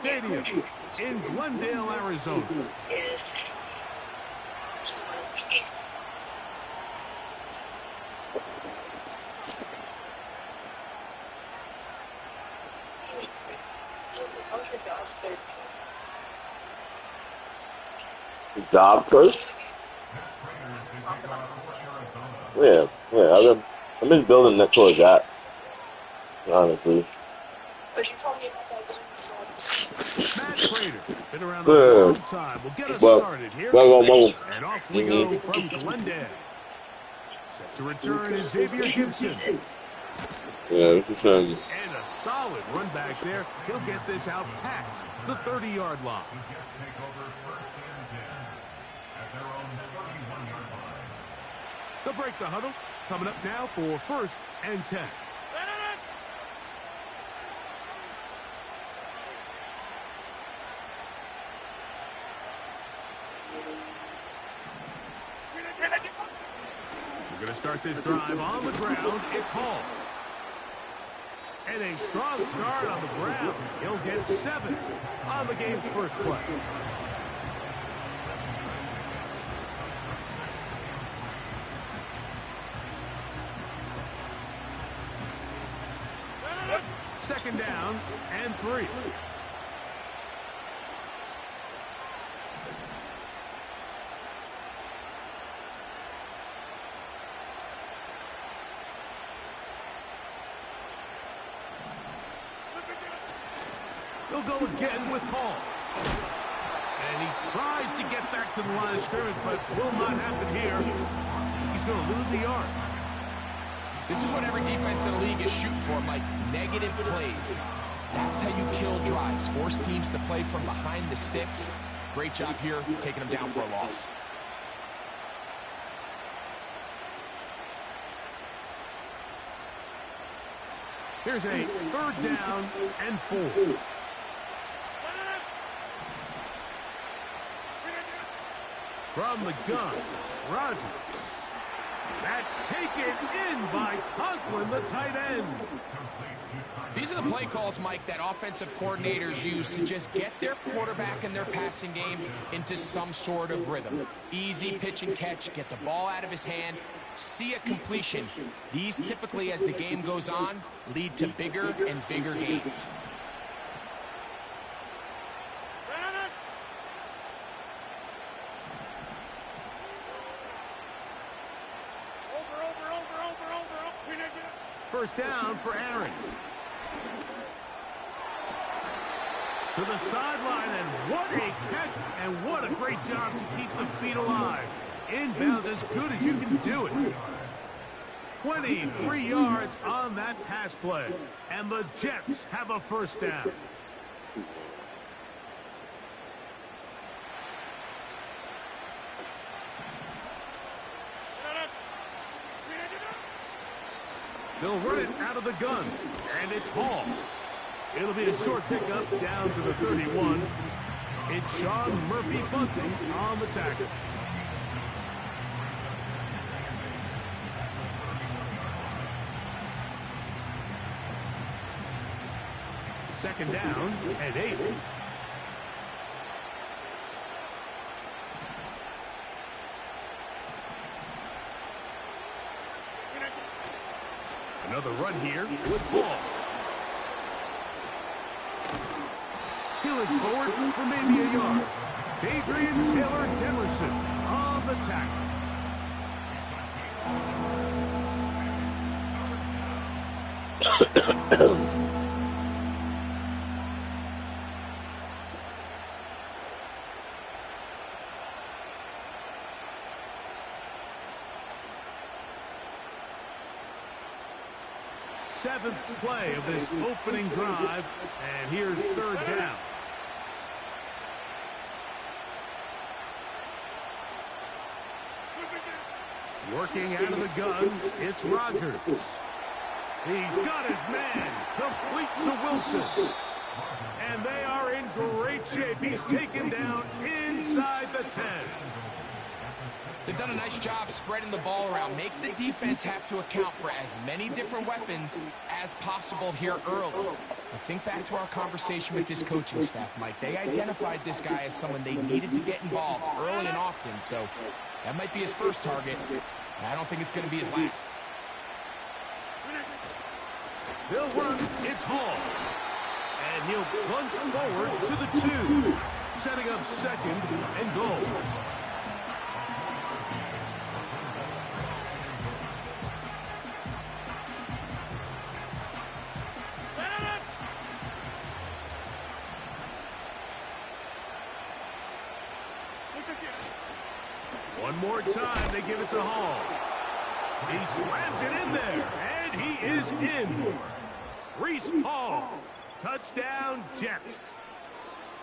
Stadium in Glendale, Arizona. Job first? Yeah. I'm just building that towards that, honestly. Matt Prater, been around a long time. We'll get us started here. And off we go from Glendale. Set to return is Xavier Gibson. Yeah, this is fun. And a solid run back there. He'll get this out past the 30-yard line. They'll break the huddle. Coming up now for 1st and 10. We're going to start this drive on the ground. It's Hall. And a strong start on the ground. He'll get 7 on the game's first play. Second down and 3. He'll go again with Hall. And he tries to get back to the line of scrimmage, but will not happen here. He's going to lose a yard. This is what every defense in the league is shooting for, Mike. Negative plays. That's how you kill drives. Force teams to play from behind the sticks. Great job here, taking them down for a loss. Here's a 3rd down and 4. From the gun, Rogers. That's taken in by Conklin, the tight end. These are the play calls, Mike, that offensive coordinators use to just get their quarterback and their passing game into some sort of rhythm. Easy pitch and catch, get the ball out of his hand, see a completion. These typically, as the game goes on, lead to bigger and bigger gains. First down for Aaron. To the sideline, and what a catch, and what a great job to keep the feet alive. Inbounds as good as you can do it. 23 yards on that pass play, and the Jets have a first down. They'll run it out of the gun, and it's Hall. It'll be a short pickup down to the 31. It's Sean Murphy Bunting on the tackle. Second down and 8. Another run here with Ball. Peeling forward for maybe a yard. Adrian Taylor Demerson on the tackle. Seventh play of this opening drive, and here's third down. Working out of the gun, it's Rogers. He's got his man, complete to Wilson. And they are in great shape. He's taken down inside the 10. They've done a nice job spreading the ball around. Make the defense have to account for as many different weapons as possible here early. But think back to our conversation with this coaching staff, Mike. They identified this guy as someone they needed to get involved early and often, so that might be his first target. I don't think it's going to be his last. They'll run. It's Hall. And he'll plunge forward to the 2, setting up second and goal. One more time, they give it to Hall. He slams it in there, and he is in. Reese Hall, touchdown Jets.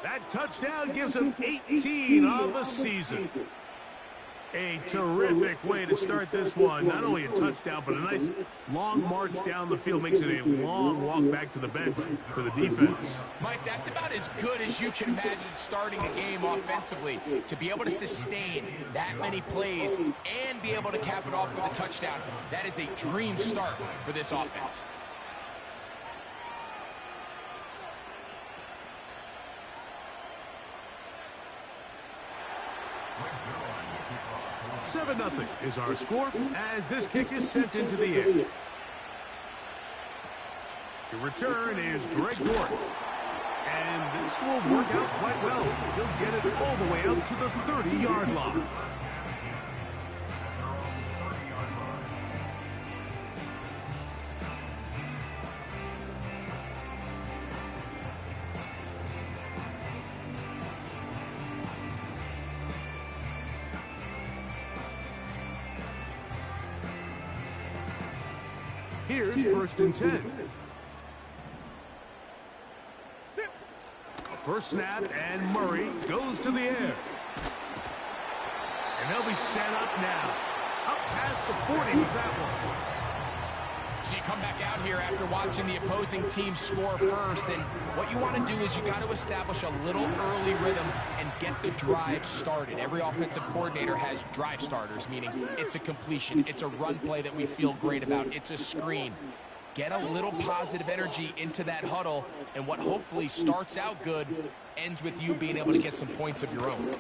That touchdown gives him 18 on the season. A terrific way to start this one. Not only a touchdown, but a nice long march down the field. Makes it a long walk back to the bench for the defense. Mike, that's about as good as you can imagine starting a game offensively. To be able to sustain that many plays and be able to cap it off with a touchdown, that is a dream start for this offense. Seven 0 is our score as this kick is sent into the air. To return is Greg Dortch. And this will work out quite well. He'll get it all the way out to the 30-yard line. Here's first and 10. A first snap, and Murray goes to the air. And they'll be set up now. Up past the 40 with that one. So you come back out here after watching the opposing team score first, and what you want to do is you got to establish a little early rhythm and get the drive started. Every offensive coordinator has drive starters, meaning it's a completion, it's a run play that we feel great about, it's a screen. Get a little positive energy into that huddle, and what hopefully starts out good ends with you being able to get some points of your own.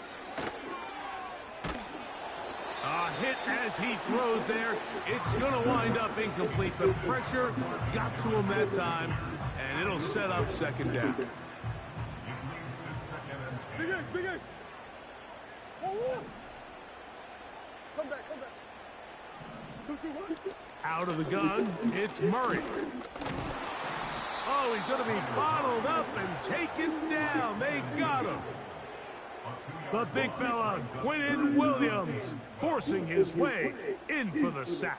A hit as he throws there. It's going to wind up incomplete. The pressure got to him that time, and it'll set up second down. Big X, Big X. Come back, come back. 2-2-1. Out of the gun, it's Murray. Oh, he's going to be bottled up and taken down. They got him. The big fella, Quinnen Williams, forcing his way in for the sack.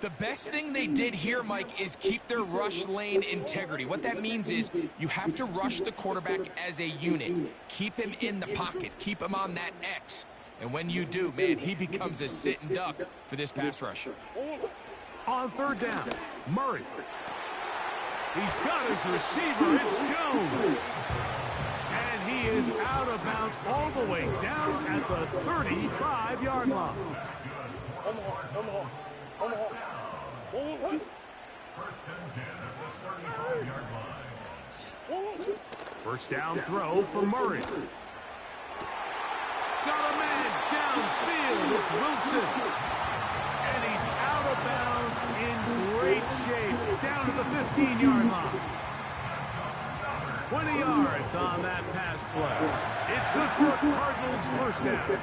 The best thing they did here, Mike, is keep their rush lane integrity. What that means is you have to rush the quarterback as a unit. Keep him in the pocket. Keep him on that X. And when you do, man, he becomes a sit and duck for this pass rush. On third down, Murray. He's got his receiver. It's Jones. And he is out of bounds all the way down at the 35-yard line. First down throw for Murray. Got a man downfield. It's Wilson. And he's out of bounds in great shape. Down to the 15-yard line. 20 yards on that pass play. It's good for a Cardinals first down.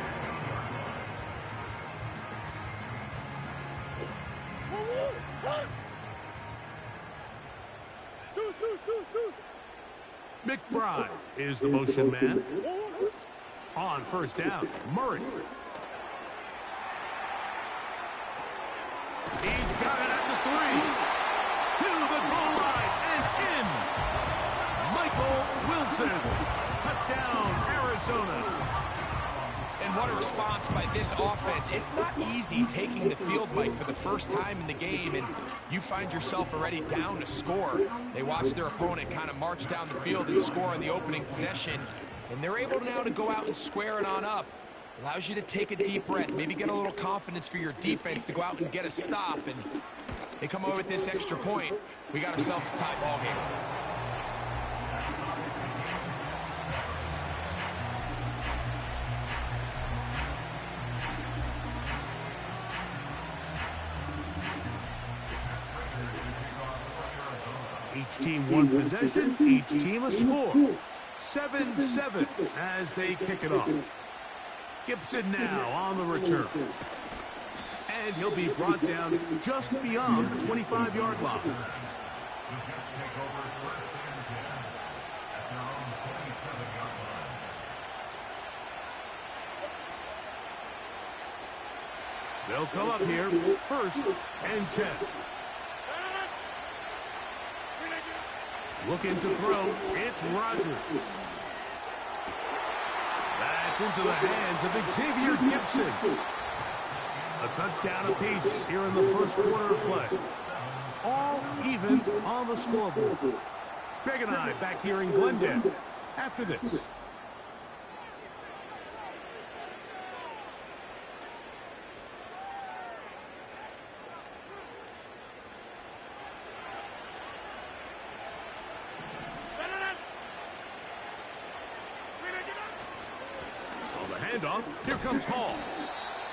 McBride is the motion man. On first down, Murray. He's got it at the 3. To the goal line and in. Michael Wilson. Touchdown, Arizona. And what a response by this offense. It's not easy taking the field, Mike, for the first time in the game, and you find yourself already down to score. They watch their opponent kind of march down the field and score on the opening possession, and they're able now to go out and square it on up. Allows you to take a deep breath, maybe get a little confidence for your defense to go out and get a stop, and they come away with this extra point. We got ourselves a tie ball game. 'Each team one possession, each team a score. 7-7 as they kick it off. Gibson now on the return. And he'll be brought down just beyond the 25-yard line. They'll come up here, 1st and 10. Looking to throw, it's Rodgers. That's into the hands of Xavier Gibson. A touchdown apiece here in the first quarter of play. All even on the scoreboard. Greg and I back here in Glendale after this. Handoff. Here comes Hall.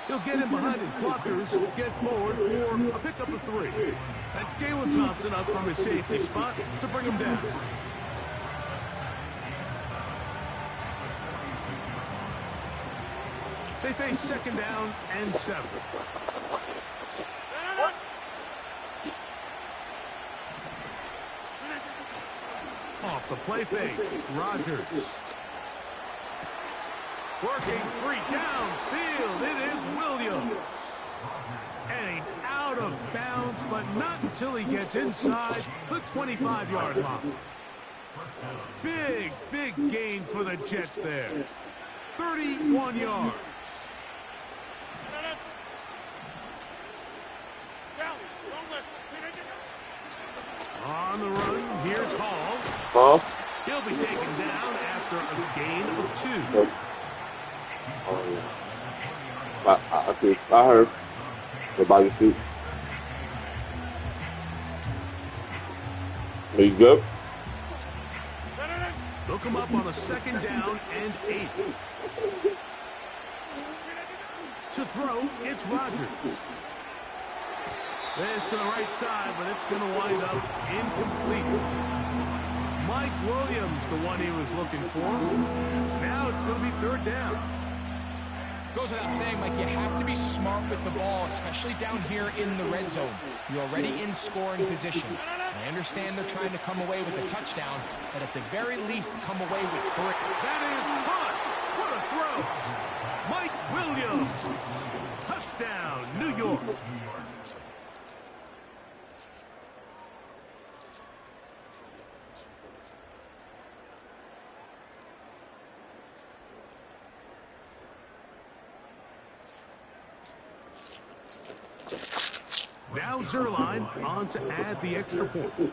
He'll get in behind his blockers, get forward for a pickup of 3. That's Jalen Thompson up from his safety spot to bring him down. They face 2nd down and 7. Off the play fake, Rodgers. Working 3 downfield, it is Williams. And he's out of bounds, but not until he gets inside the 25-yard line. Big, big gain for the Jets there. 31 yards. On the run, here's Hall. He'll be taken down after a gain of 2. Oh, yeah. I heard the body suit. Are you good? They'll come up on a 2nd down and 8. To throw, it's Rodgers. This to the right side, but it's going to wind up incomplete. Mike Williams, the one he was looking for. Now it's going to be 3rd down. Goes without saying, Mike, you have to be smart with the ball, especially down here in the red zone. You're already in scoring position. I understand they're trying to come away with a touchdown, but at the very least, come away with 3. That is hot. What a throw. Mike Williams. Touchdown, New York. Now Zerline on to add the extra point.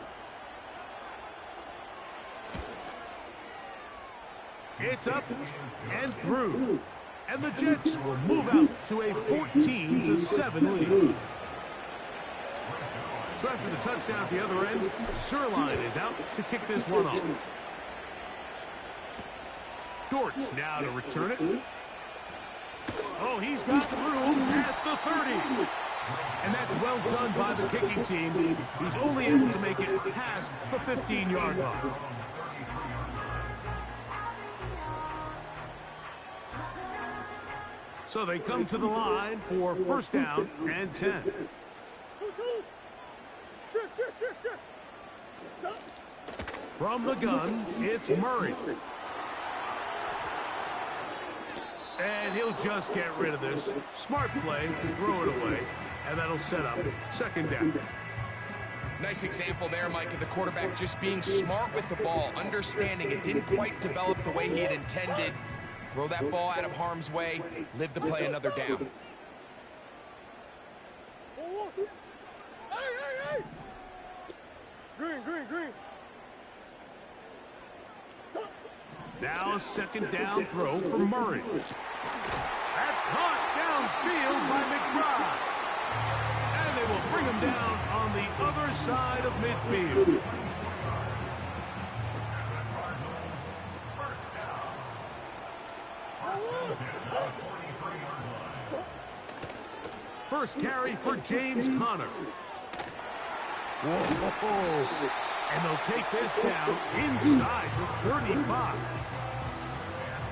It's up and through. And the Jets will move out to a 14-7 lead. So after the touchdown at the other end, Zerline is out to kick this one off. Dortch now to return it. Oh, he's got through past the 30. And that's well done by the kicking team. He's only able to make it past the 15-yard line. So they come to the line for 1st down and 10. From the gun, it's Murray. And he'll just get rid of this. Smart play to throw it away. And that'll set up 2nd down. Nice example there, Mike, of the quarterback just being smart with the ball, understanding it didn't quite develop the way he had intended. Throw that ball out of harm's way, live to play another down. Hey! Green. Now a 2nd down throw for Murray. That's Caught downfield by McBride. And they will bring him down on the other side of midfield. First carry for James Conner. Whoa. And they'll take this down inside the 35.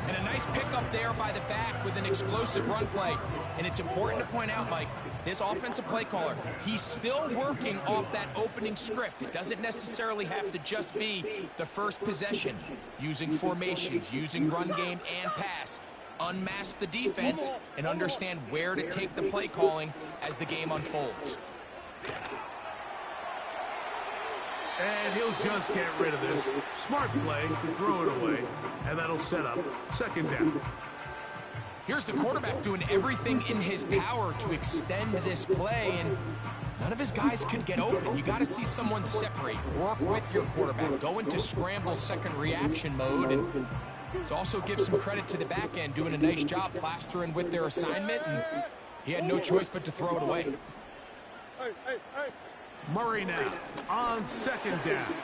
And a nice pickup there by the back with an explosive run play. And it's important to point out, Mike, this offensive play caller, he's still working off that opening script. It doesn't necessarily have to just be the first possession. Using formations, using run game and pass. Unmask the defense and understand where to take the play calling as the game unfolds. And he'll just get rid of this. Smart play to throw it away. And that'll set up second down. Here's the quarterback doing everything in his power to extend this play, and none of his guys could get open. You got to see someone separate, work with your quarterback, go into scramble second reaction mode, and it also gives some credit to the back end doing a nice job plastering with their assignment, and he had no choice but to throw it away. Murray now on second down.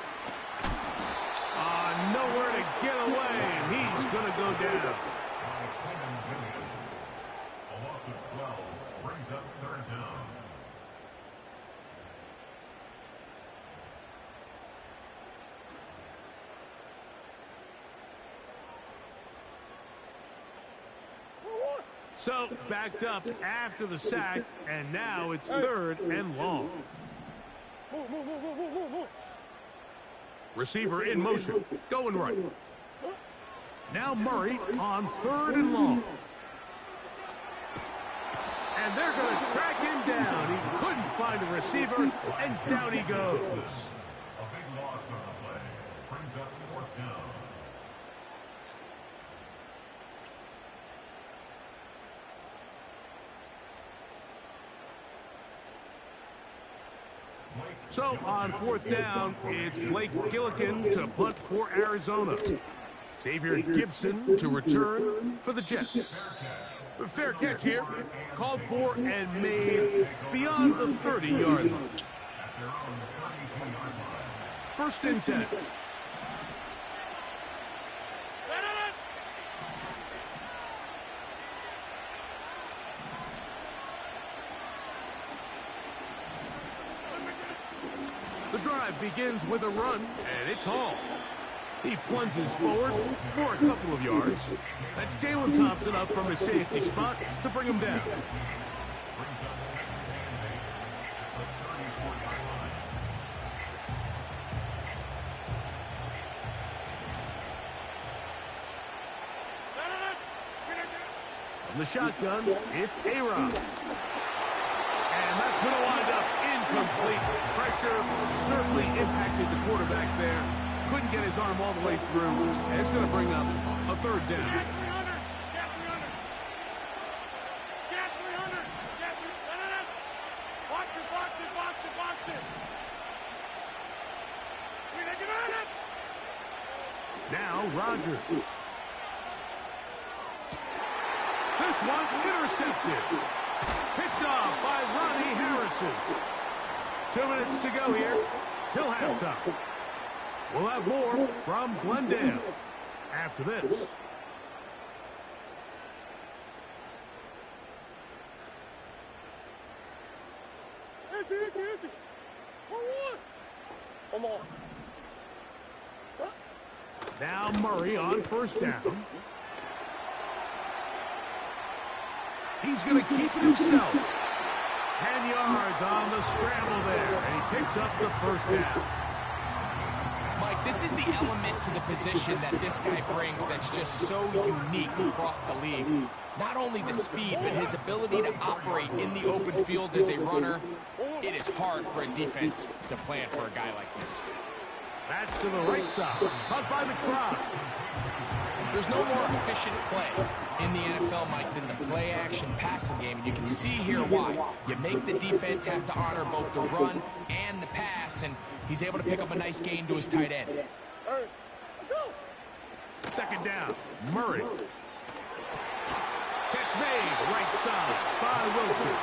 Nowhere to get away, and he's going to go down. A loss of 12 brings up third down. So backed up after the sack, and now it's third and long. Receiver in motion, going right. Now Murray on third and long. And they're going to track him down. He couldn't find a receiver, and down he goes. A big loss on the play. Brings up fourth down. So on fourth down, it's Blake Gillikin to punt for Arizona. Xavier Gibson to return for the Jets. A fair catch here, called for and made beyond the 30-yard line. First and 10. The drive begins with a run, and it's Hall. He plunges forward for a couple of yards. That's Jalen Thompson up from his safety spot to bring him down. From the shotgun, it's A-Rod. And that's going to wind up incomplete. Pressure certainly impacted the quarterback there. Couldn't get his arm all the way through. And it's going to bring up a third down. Now Rodgers. This one intercepted. Picked off by Ronnie Harrison. 2 minutes to go here till halftime. We'll have more from Glendale after this. Now Murray on first down. He's going to keep it himself. 10 yards on the scramble there, and he picks up the first down. Mike, this is the element to the position that this guy brings that's just so unique across the league. Not only the speed, but his ability to operate in the open field as a runner. It is hard for a defense to plan for a guy like this. That's to the right side. Caught by McBride. There's no more efficient play in the NFL, Mike, than the play-action passing game. And you can see here why. You make the defense have to honor both the run and the pass, and he's able to pick up a nice gain to his tight end. Second down, Murray. Catch catch made right side by Wilson.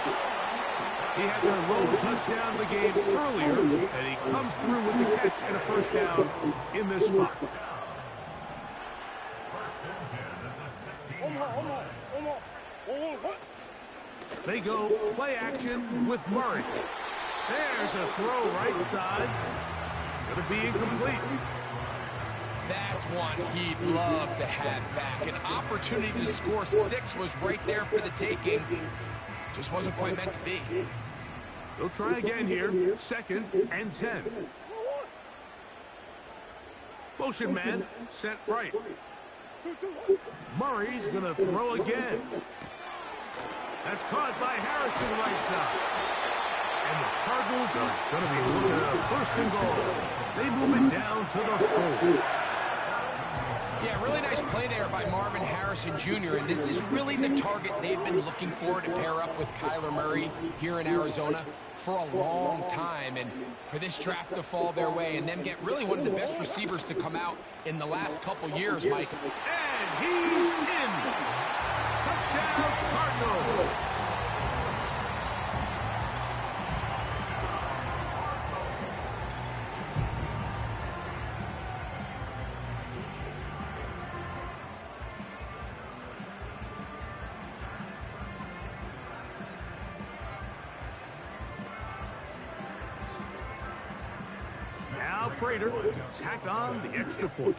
He had their lone touchdown of the game earlier, and he comes through with the catch and a first down in this spot. They go play action with Murray. There's a throw right side. It's going to be incomplete. That's one he'd love to have back. An opportunity to score 6 was right there for the taking. Just wasn't quite meant to be. They'll try again here. 2nd and 10. Motion man set right. Murray's going to throw again. That's caught by Harrison right side. And the Cardinals are going to be looking at a 1st and goal. They move it down to the 4. Yeah, really nice play there by Marvin Harrison Jr. And this is really the target they've been looking for to pair up with Kyler Murray here in Arizona for a long time. And for this draft to fall their way and them get really one of the best receivers to come out in the last couple years, Mike. And he's in. Touchdown, Cardinals. Now Prater to tack on the extra point.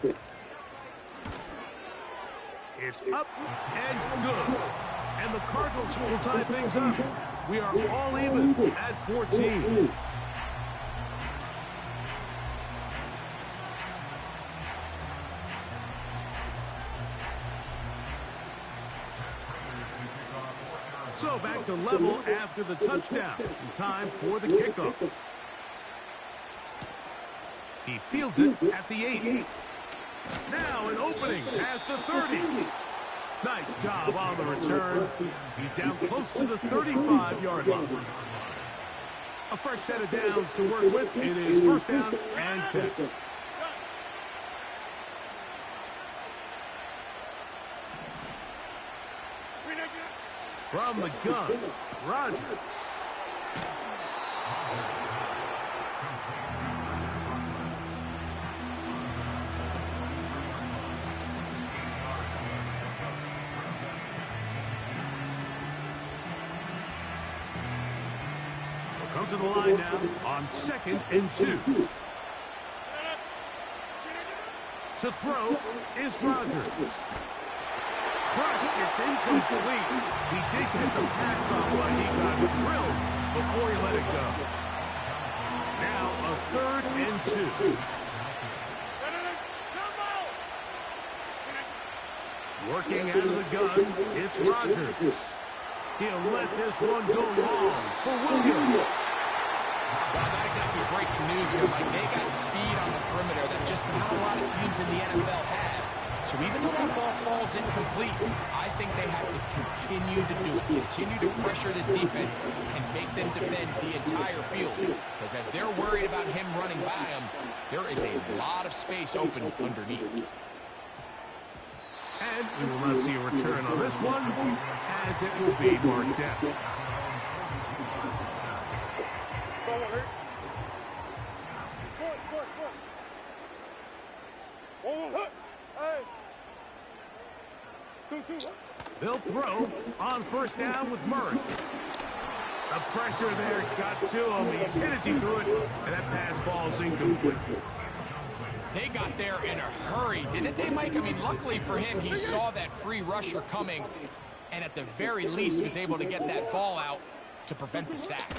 It's up and good. And the Cardinals will tie things up. We are all even at 14. So back to level after the touchdown. Time for the kickoff. He fields it at the 8. Now an opening past the 30. Nice job on the return. He's down close to the 35-yard line. A fresh set of downs to work with. It is 1st down and 10. From the gun, Rodgers. Come to the line now on 2nd and 2. To throw is Rodgers. Crushed, it's incomplete. He did get the pass off, but he got drilled before he let it go. Now a 3rd and 2. Working out of the gun, it's Rodgers. He'll let this one go long for Williams. Well, not exactly breaking news here, Mike. They got speed on the perimeter that just not a lot of teams in the NFL have. So even though that ball falls incomplete, I think they have to continue to do it. Continue to pressure this defense and make them defend the entire field. Because as they're worried about him running by them, there is a lot of space open underneath. And we will not see a return on this one, as it will be marked down. They'll throw on 1st down with Murray. The pressure there got to him. He's hit as he threw it, and that pass falls incomplete. They got there in a hurry, didn't they, Mike? I mean, luckily for him, he saw that free rusher coming, and at the very least was able to get that ball out to prevent the sack.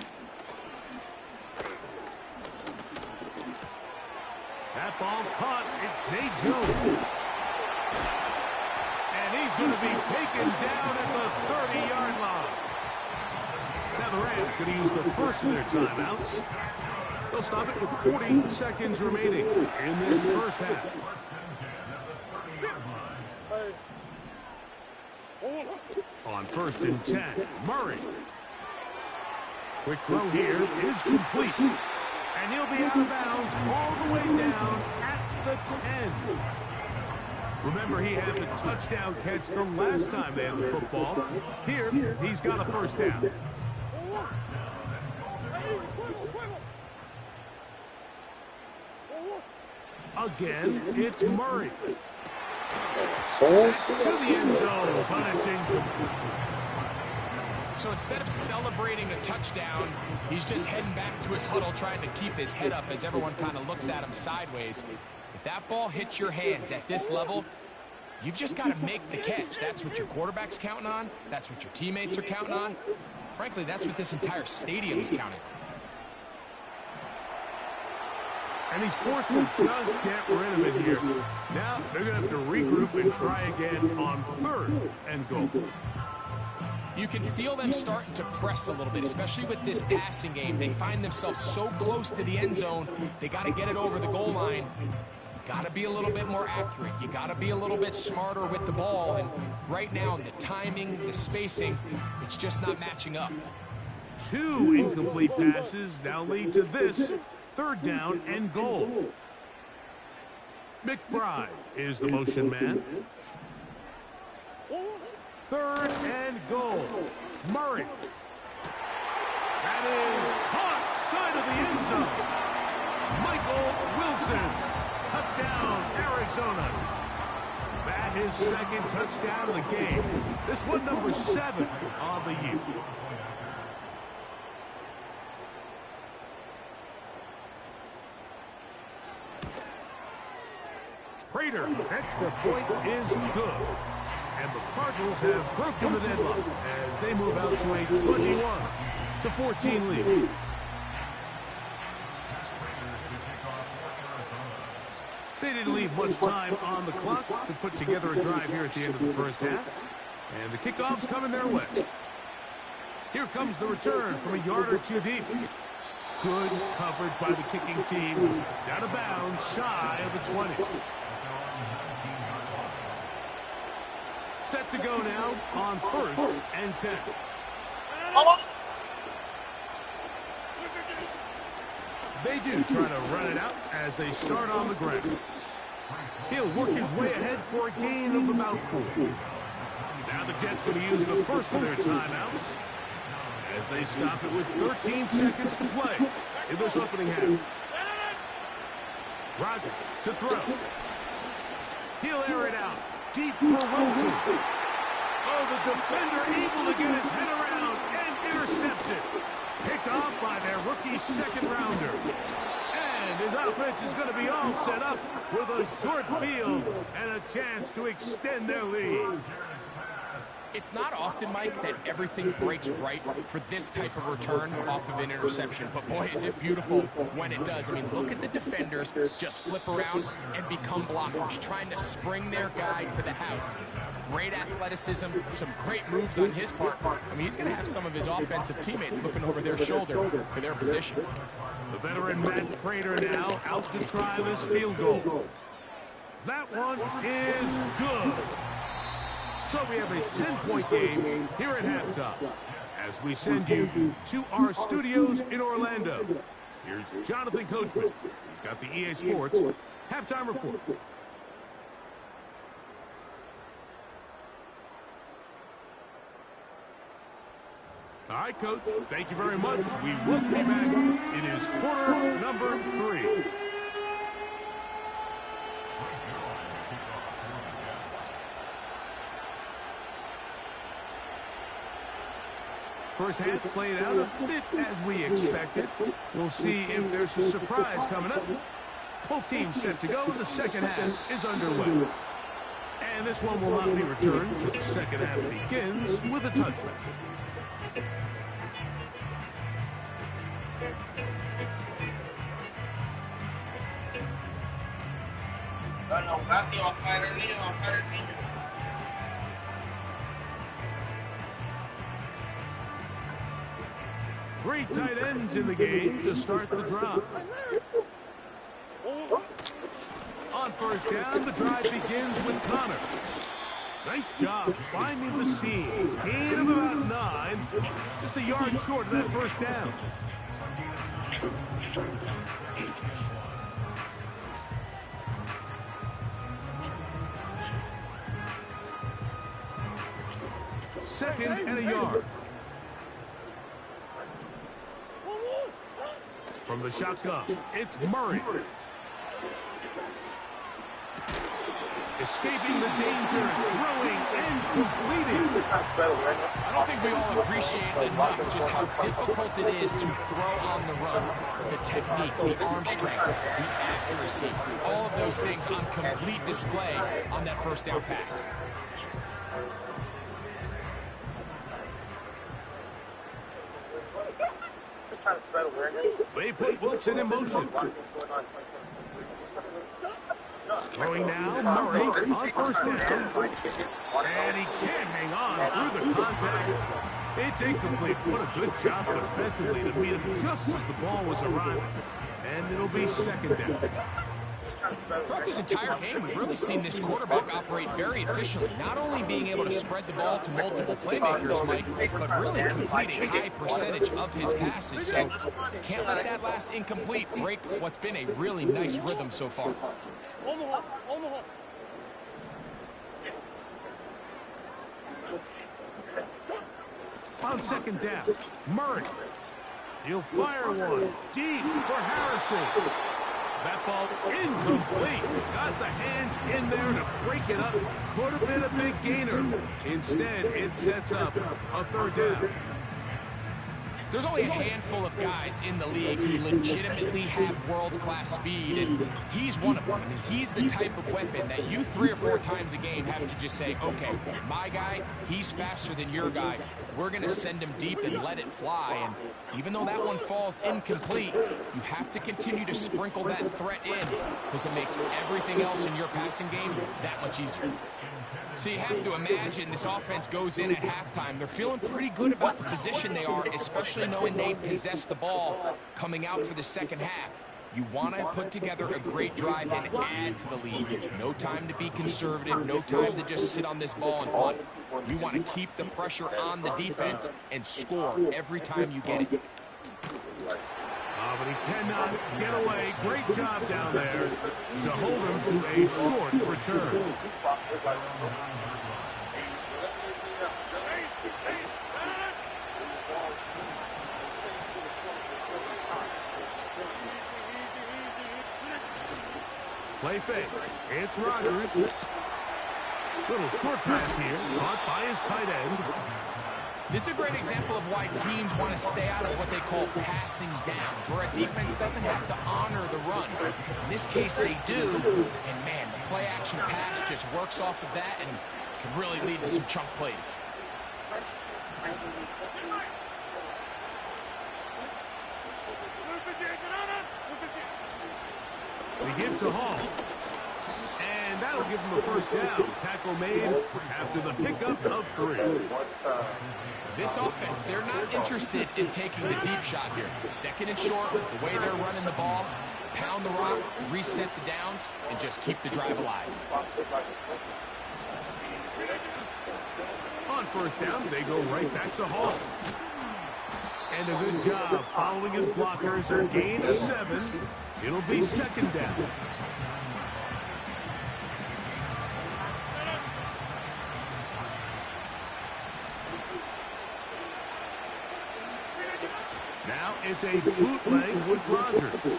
That ball caught. It's Zay Jones. And he's going to be taken down at the 30-yard line. Now the Rams going to use the first of their timeouts. They'll stop it with 40 seconds remaining in this first half. On 1st and 10, Murray. Quick throw here is complete. And he'll be out of bounds all the way down at the 10. Remember, he had the touchdown catch the last time they had the football. Here, he's got a first down. Again, it's Murray. To the end zone, but it's incomplete. So instead of celebrating a touchdown, he's just heading back to his huddle trying to keep his head up as everyone kind of looks at him sideways. If that ball hits your hands at this level, you've just got to make the catch. That's what your quarterback's counting on. That's what your teammates are counting on. Frankly, that's what this entire stadium is counting on. And he's forced to just get rid of it here. Now they're going to have to regroup and try again on 3rd and goal. You can feel them starting to press a little bit, especially with this passing game. They find themselves so close to the end zone, they got to get it over the goal line. You got to be a little bit more accurate. You got to be a little bit smarter with the ball. And right now, the timing, the spacing, it's just not matching up. 2 incomplete passes now lead to this 3rd down and goal. McBride is the motion man. 3rd and goal. Murray. That is caught side of the end zone. Michael Wilson. Touchdown, Arizona. That is 2nd touchdown of the game. This one number 7 on the year. Prater's extra point is good. And the Cardinals have broken the deadlock as they move out to a 21-14 lead. They didn't leave much time on the clock to put together a drive here at the end of the first half. And the kickoff's coming their way. Here comes the return from a yard or 2 deep. Good coverage by the kicking team. It's out of bounds, shy of the 20. Set to go now on 1st and 10. They do try to run it out as they start on the ground. He'll work his way ahead for a gain of about 4. Now the Jets going to use the first of their timeouts as they stop it with 13 seconds to play in this opening half. Rodgers to throw. He'll air it out. Deep for Wilson. Oh, the defender able to get his head around and intercepted. Picked off by their rookie 2nd rounder. And his offense is going to be all set up with a short field and a chance to extend their lead. It's not often, Mike, that everything breaks right for this type of return off of an interception. But, boy, is it beautiful when it does. I mean, look at the defenders just flip around and become blockers, trying to spring their guy to the house. Great athleticism, some great moves on his part. I mean, he's going to have some of his offensive teammates looking over their shoulder for their position. The veteran Matt Prater now out to try this field goal. That one is good. So we have a 10-point game here at halftime as we send you to our studios in Orlando. Here's Jonathan Coachman. He's got the EA Sports halftime report. All right, Coach, thank you very much. We will be back. It is quarter number 3. First half played out a bit as we expected. We'll see if there's a surprise coming up. Both teams set to go. The second half is underway. And this one will not be returned, so the second half begins with a touchback. Three tight ends in the game to start the drive. On first down, the drive begins with Connor. Nice job finding the seam. Gain of about 9. Just a yard short of that first down. second and a yard. From the shotgun, it's Murray. Escaping the danger, throwing and completing. I don't think we all appreciate enough just how difficult it is to throw on the run. The technique, the arm strength, the accuracy, all of those things on complete display on that first down pass. They put Wilson in motion. Throwing now, Murray on first down. And he can't hang on through the contact. It's incomplete. What a good job defensively to meet him just as the ball was arriving. And it'll be second down. Throughout this entire game, we've really seen this quarterback operate very efficiently, not only being able to spread the ball to multiple playmakers, Mike, but really complete a high percentage of his passes. So can't let that last incomplete break what's been a really nice rhythm so far. On second down, Murray. He'll fire one deep for Harrison. That ball incomplete. Got the hands in there to break it up. Could have been a big gainer. Instead, it sets up a third down. There's only a handful of guys in the league who legitimately have world-class speed, and he's one of them. I mean, he's the type of weapon that you 3 or 4 times a game have to just say, okay, my guy, he's faster than your guy. We're going to send him deep and let it fly. And even though that one falls incomplete, you have to continue to sprinkle that threat in because it makes everything else in your passing game that much easier. So you have to imagine this offense goes in at halftime. They're feeling pretty good about the position they are, especially knowing they possess the ball coming out for the second half. You want to put together a great drive and add to the lead. No time to be conservative. No time to just sit on this ball and punt. You want to keep the pressure on the defense and score every time you get it. Oh, but he cannot get away. Great job down there to hold him to a short return. Play fake. It's Rodgers. Little short pass here, caught by his tight end. This is a great example of why teams want to stay out of what they call passing downs, where a defense doesn't have to honor the run. In this case, they do, and man, the play-action pass just works off of that and can really lead to some chunk plays. They give to Hall. And that'll give him a first down. Tackle made after the pickup of 3. This offense, they're not interested in taking the deep shot here. Second and short, the way they're running the ball, pound the rock, reset the downs, and just keep the drive alive. On first down, they go right back to Hall. And a good job following his blockers. A gain of 7. It'll be second down. Now it's a bootleg with Rodgers. And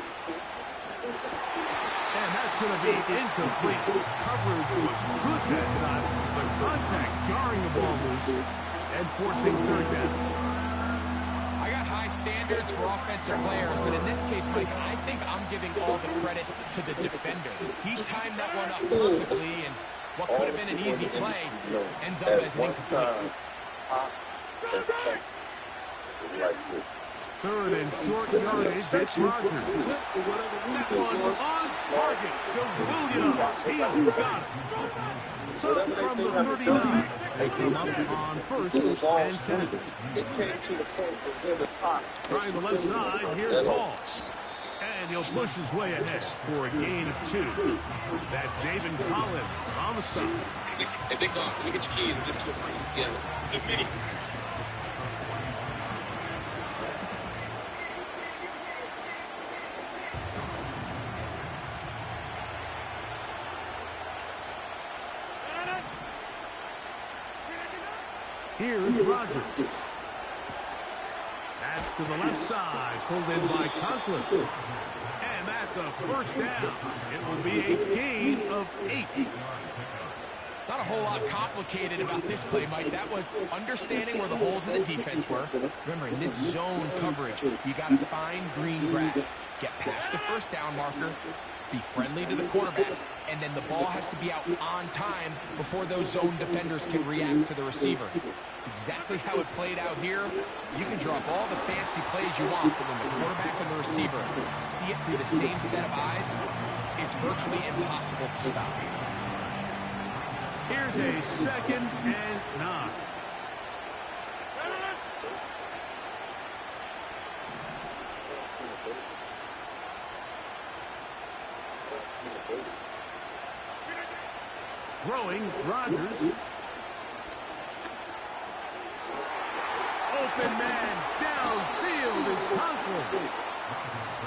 that's going to be incomplete. Coverage was good that time. The contact jarring the ball loose and forcing third down. I got high standards for offensive players, but in this case, Mike, I think I'm giving all the credit to the defender. He timed that one up perfectly, and what could have been an easy play ends up as an incomplete. Third and short yardage, it's Rodgers. That one on target to Williams. He's got it. So from the 39, they come up on first and 10. Trying the left side, here's Hall. And he'll push his way ahead for a gain of 2. That's Zaven Collins on the stop. Hey, big dog, let me get your keys and get to a party. Yeah, good mini. Here's Rodgers. That's to the left side, pulled in by Conklin. And that's a first down. It will be a gain of 8. Not a whole lot complicated about this play, Mike. That was understanding where the holes in the defense were. Remember, in this zone coverage, you got to find green grass. Get past the first down marker, be friendly to the quarterback, and then the ball has to be out on time before those zone defenders can react to the receiver. It's exactly how it played out here. You can draw up all the fancy plays you want, but when the quarterback and the receiver see it through the same set of eyes, it's virtually impossible to stop. Here's a 2nd and 9. Throwing, Rodgers. Open man downfield is Conklin.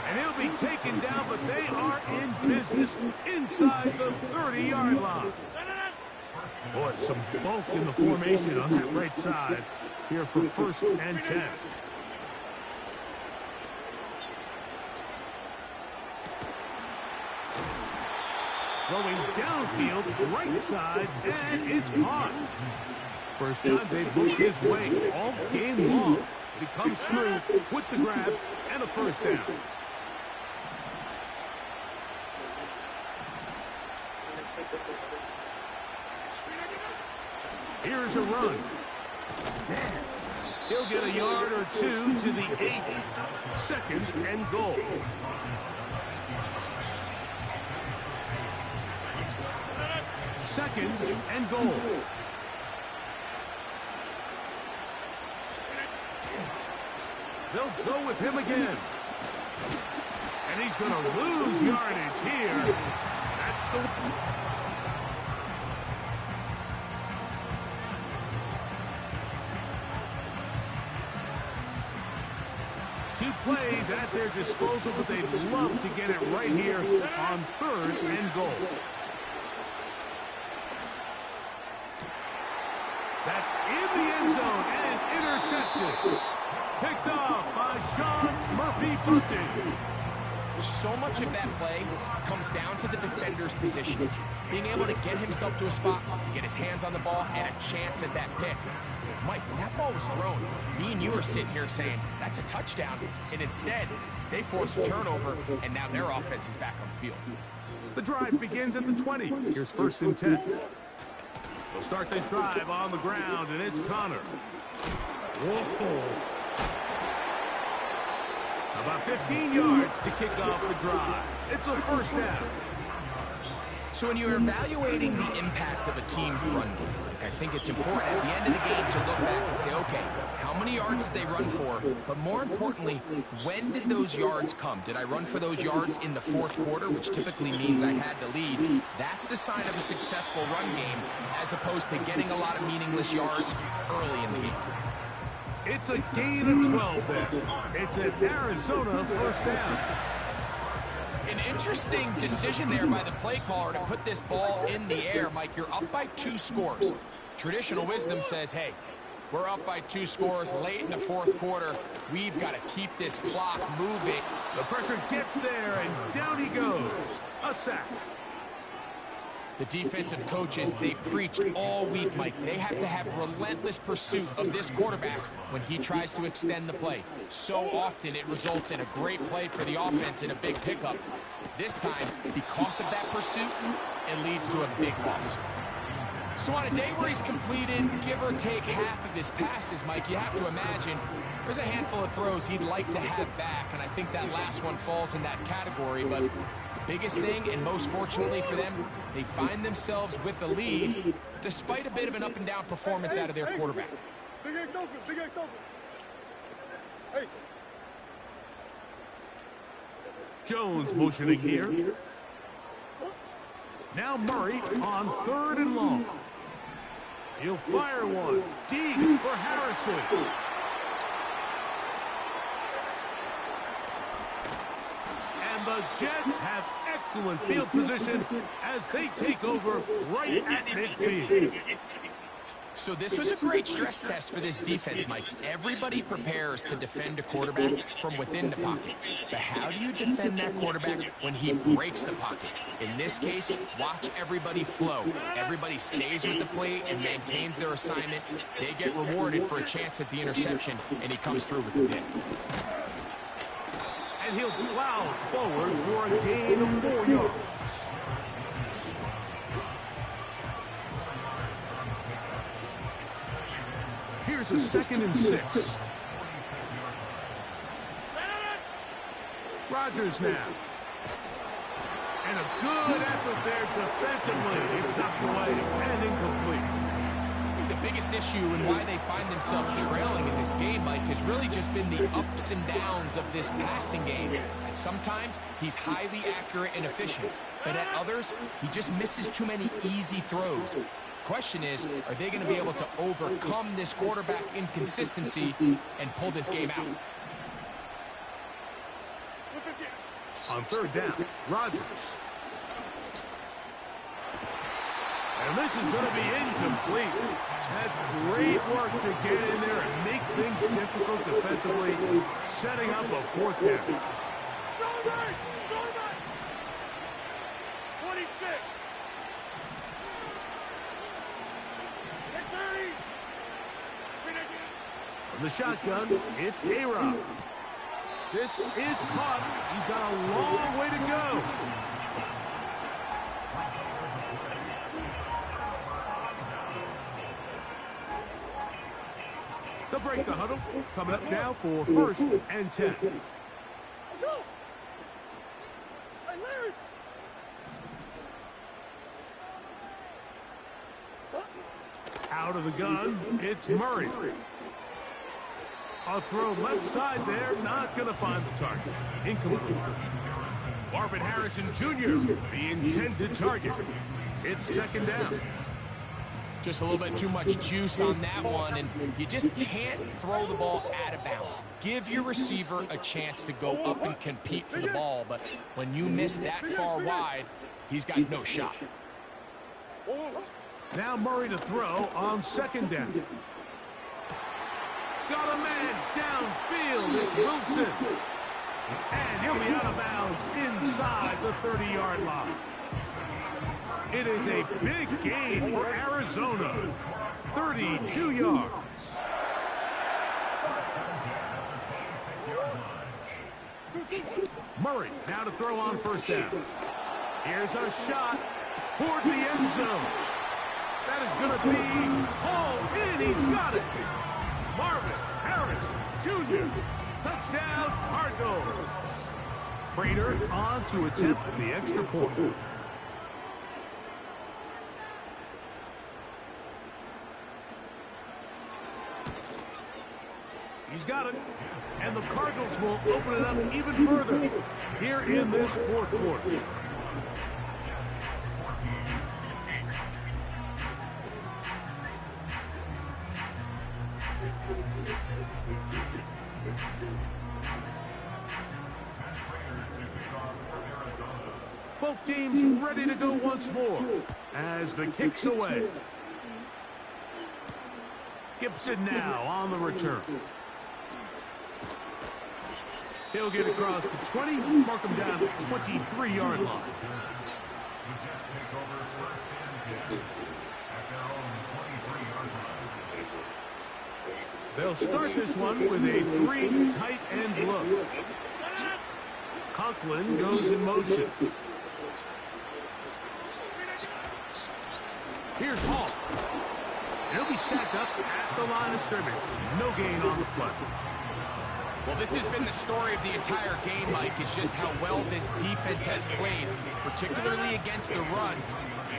And he'll be taken down, but they are in business inside the 30-yard line. Boy, some bulk in the formation on that right side here for 1st and 10. Throwing downfield, right side, and it's caught. First time they've looked his way all game long. He comes through with the grab and a first down. Here's a run. Dan. He'll get a yard or 2 to the 8. 2nd and goal. Second and goal. They'll go with him again. And he's going to lose yardage here. That's the... 2 plays at their disposal, but they'd love to get it right here on 3rd and goal. That's in the end zone and intercepted. Picked off by Sean Murphy-Bunting. So much of that play comes down to the defender's positioning. Being able to get himself to a spot, to get his hands on the ball, and a chance at that pick. Mike, when that ball was thrown, me and you are sitting here saying, that's a touchdown. And instead, they force a turnover, and now their offense is back on the field. The drive begins at the 20. Here's 1st and 10. They'll start this drive on the ground, and it's Connor. Whoa. About 15 yards to kick off the drive. It's a first down. So when you're evaluating the impact of a team's run game, I think it's important at the end of the game to look back and say, okay, how many yards did they run for? But more importantly, when did those yards come? Did I run for those yards in the 4th quarter, which typically means I had the lead? That's the sign of a successful run game, as opposed to getting a lot of meaningless yards early in the game. It's a gain of 12 there. It's an Arizona first down. An interesting decision there by the play caller to put this ball in the air. Mike, you're up by 2 scores. Traditional wisdom says, hey, we're up by 2 scores late in the 4th quarter. We've got to keep this clock moving. The pressure gets there, and down he goes. A sack. The defensive coaches, they preach all week, Mike. They have to have relentless pursuit of this quarterback when he tries to extend the play. So often it results in a great play for the offense and a big pickup. This time, because of that pursuit, it leads to a big loss. So on a day where he's completed, give or take half of his passes, Mike, you have to imagine there's a handful of throws he'd like to have back, and I think that last one falls in that category, but biggest thing, and most fortunately for them, they find themselves with a lead despite a bit of an up-and-down performance out of their quarterback. Big X open, Big X open. Hey. Jones motioning here. Now Murray on 3rd and long. He'll fire one deep for Harrison. The Jets have excellent field position as they take over right at midfield. So this was a great stress test for this defense, Mike. Everybody prepares to defend a quarterback from within the pocket. But how do you defend that quarterback when he breaks the pocket? In this case, watch everybody flow. Everybody stays with the play and maintains their assignment. They get rewarded for a chance at the interception, and he comes through with the pick. And he'll plow forward for a gain of 4 yards. Here's a 2nd and 6. Rodgers now. And a good effort there defensively. It's knocked away and incomplete. I think the biggest issue and why they find themselves trailing in this game, Mike, has really just been the ups and downs of this passing game. And sometimes he's highly accurate and efficient, but at others, he just misses too many easy throws. Question is, are they going to be able to overcome this quarterback inconsistency and pull this game out? On 3rd down, Rodgers. And this is going to be incomplete. That's great work to get in there and make things difficult defensively, setting up a 4th down. 26. From the shotgun, it's A-Rod. This is caught. He's got a long way to go. They'll break the huddle. Coming up now for 1st and 10. Out of the gun, it's Murray. A throw left side there, not going to find the target. Incomplete. Marvin Harrison Jr., the intended target. It's 2nd down. Just a little bit too much juice on that one, and you just can't throw the ball out of bounds. Give your receiver a chance to go up and compete for the ball, but when you miss that far wide, he's got no shot. Now Murray to throw on 2nd down. Got a man downfield. It's Wilson. And he'll be out of bounds inside the 30-yard line. It is a big gain for Arizona. 32 yards. Murray now to throw on 1st down. Here's a shot toward the end zone. That is going to be hauled in. He's got it. Marvin Harrison Jr. Touchdown, Cardinals. Prater on to attempt the extra point. He's got it. And the Cardinals will open it up even further here in this 4th quarter. Both teams ready to go once more as the kick's away. Gibson now on the return. He'll get across the 20, mark him down to the 23-yard line. They'll start this one with a 3 tight end look. Conklin goes in motion. Here's Hall. He'll be stacked up at the line of scrimmage. No gain on the play. Well, this has been the story of the entire game, Mike, is just how well this defense has played, particularly against the run.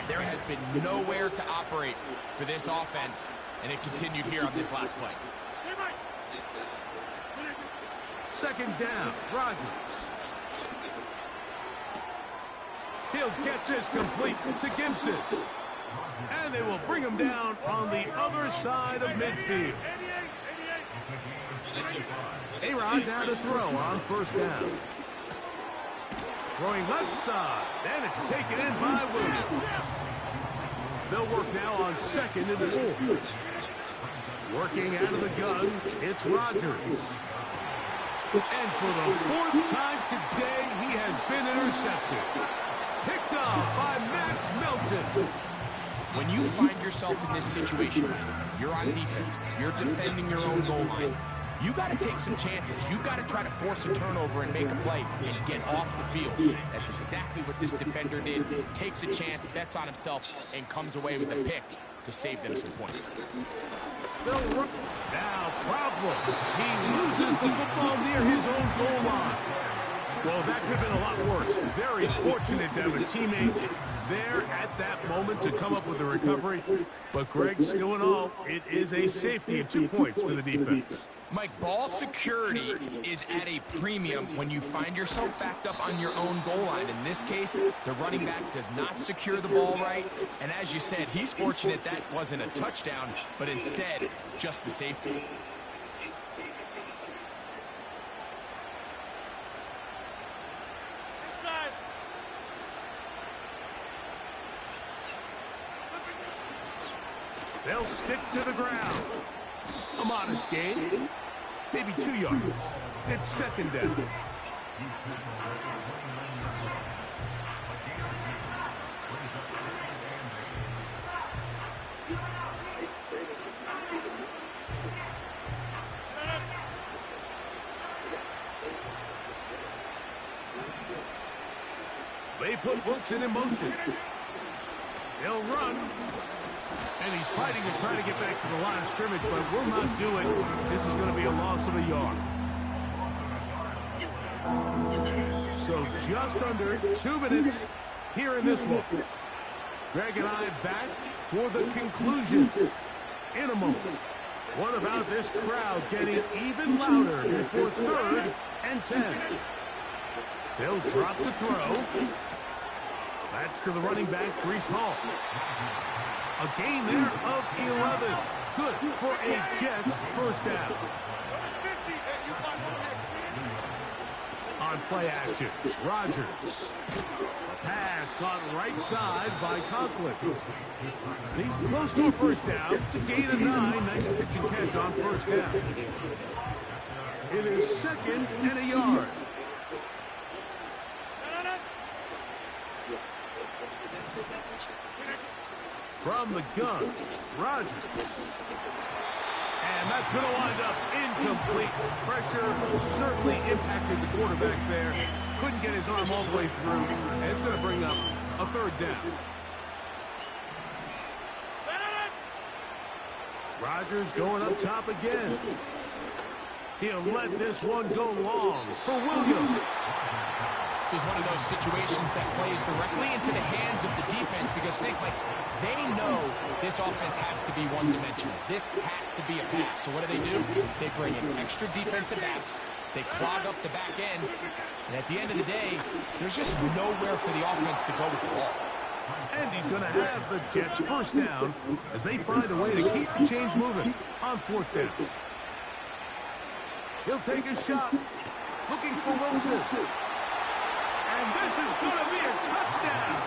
There has been nowhere to operate for this offense, and it continued here on this last play. 2nd down, Rodgers. He'll get this complete to Gibson. And they will bring him down on the other side of midfield. A-Rod now to throw on 1st down. Throwing left side, and it's taken in by Williams. They'll work now on 2nd and 4. Working out of the gun, it's Rodgers. And for the 4th time today, he has been intercepted. Picked off by Max Melton. When you find yourself in this situation, you're on defense, you're defending your own goal line, you got to take some chances. You got to try to force a turnover and make a play and get off the field. That's exactly what this defender did. Takes a chance, bets on himself, and comes away with a pick to save them some points. Now problems. He loses the football near his own goal line. Well, that could have been a lot worse. Very fortunate to have a teammate there at that moment to come up with the recovery. But Greg, still in all, it is a safety of 2 points for the defense. Mike, ball security is at a premium when you find yourself backed up on your own goal line. In this case, the running back does not secure the ball right. And as you said, he's fortunate that wasn't a touchdown, but instead, just the safety. They'll stick to the ground. A modest gain. Maybe 2 yards. It's 2nd down. They put Wilson in motion. They'll run. And he's fighting to try to get back to the line of scrimmage, but will not do it. This is going to be a loss of a yard. So just under 2 minutes here in this one. Greg and I back for the conclusion in a moment. What about this crowd getting even louder before 3rd and 10? They'll drop to throw. That's to the running back, Breece Hall. A gain there of 11. Good for a Jets 1st down. On play action, Rodgers. A pass caught right side by Conklin. He's close to a 1st down to gain of 9. Nice pitch and catch on 1st down. It is 2nd and a yard. From the gun, Rodgers. And that's going to wind up incomplete. Pressure certainly impacted the quarterback there. Couldn't get his arm all the way through. And it's going to bring up a 3rd down. Rodgers going up top again. He'll let this one go long for Williams. This is one of those situations that plays directly into the hands of the defense because they know this offense has to be one-dimensional. This has to be a pass. So what do? They bring in extra defensive backs. They clog up the back end. And at the end of the day, there's just nowhere for the offense to go with the ball. And he's going to have the Jets 1st down as they find a way to keep the chains moving on 4th down. He'll take a shot, looking for Wilson. And this is going to be a touchdown.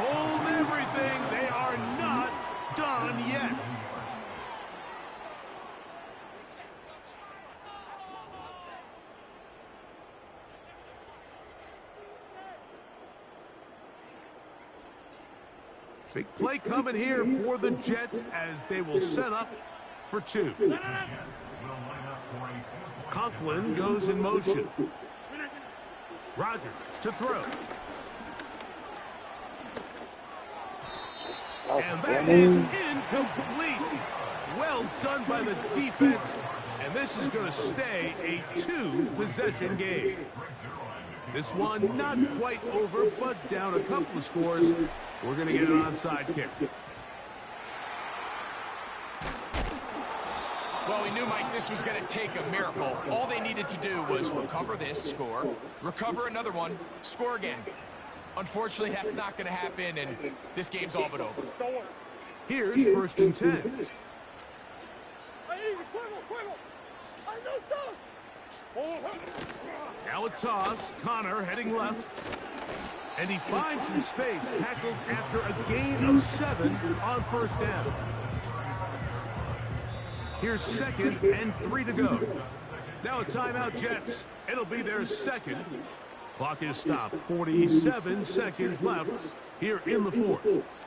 Hold everything. They are not done yet. Big play coming here for the Jets as they will set up for 2. Conklin goes in motion. Rodgers to throw. And that is incomplete. Well done by the defense. And this is going to stay a 2-possession game. This one not quite over, but down a couple of scores. We're going to get an onside kick. Well, we knew, Mike, this was going to take a miracle. All they needed to do was recover this, score, recover another one, score again. Unfortunately, that's not going to happen, and this game's all but over. Here's 1st and 10. Now a toss. Connor heading left. And he finds some space, tackled after a gain of 7 on 1st down. Here's 2nd and 3 to go. Now a timeout, Jets. It'll be their 2nd. Clock is stopped. 47 seconds left here in the 4th.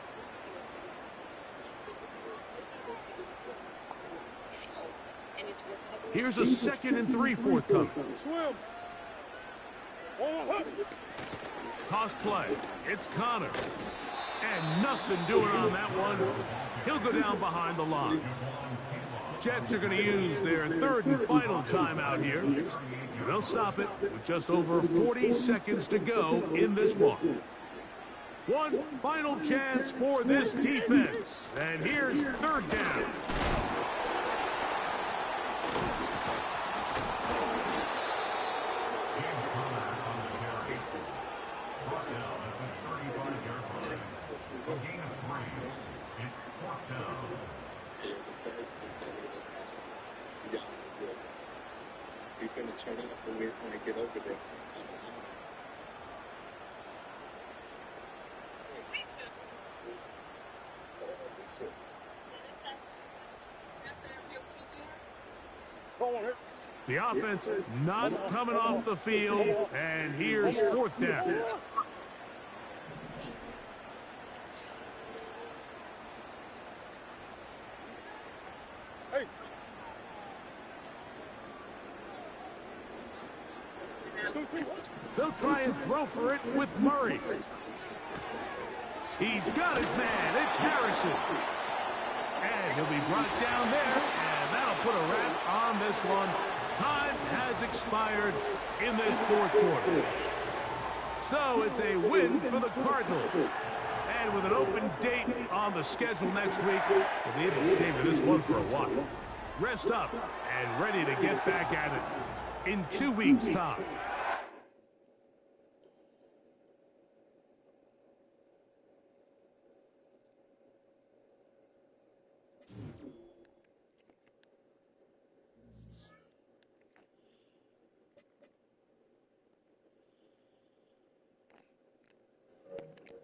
Here's a 2nd and 3 forthcoming. Swim. Toss play. It's Connor. And nothing doing on that one. He'll go down behind the line. Jets are going to use their 3rd and final timeout here. And they'll stop it with just over 40 seconds to go in this one. One final chance for this defense. And here's 3rd down. He's going to turn it up when I get over there. The offense not coming off the field, and here's 4th down. Hey. They'll try and throw for it with Murray. He's got his man. It's Harrison. And he'll be brought down there, and that'll put a wrap on this one. Time has expired in this 4th quarter. So it's a win for the Cardinals. And with an open date on the schedule next week, we'll be able to savor this one for a while. Rest up and ready to get back at it in 2 weeks' time.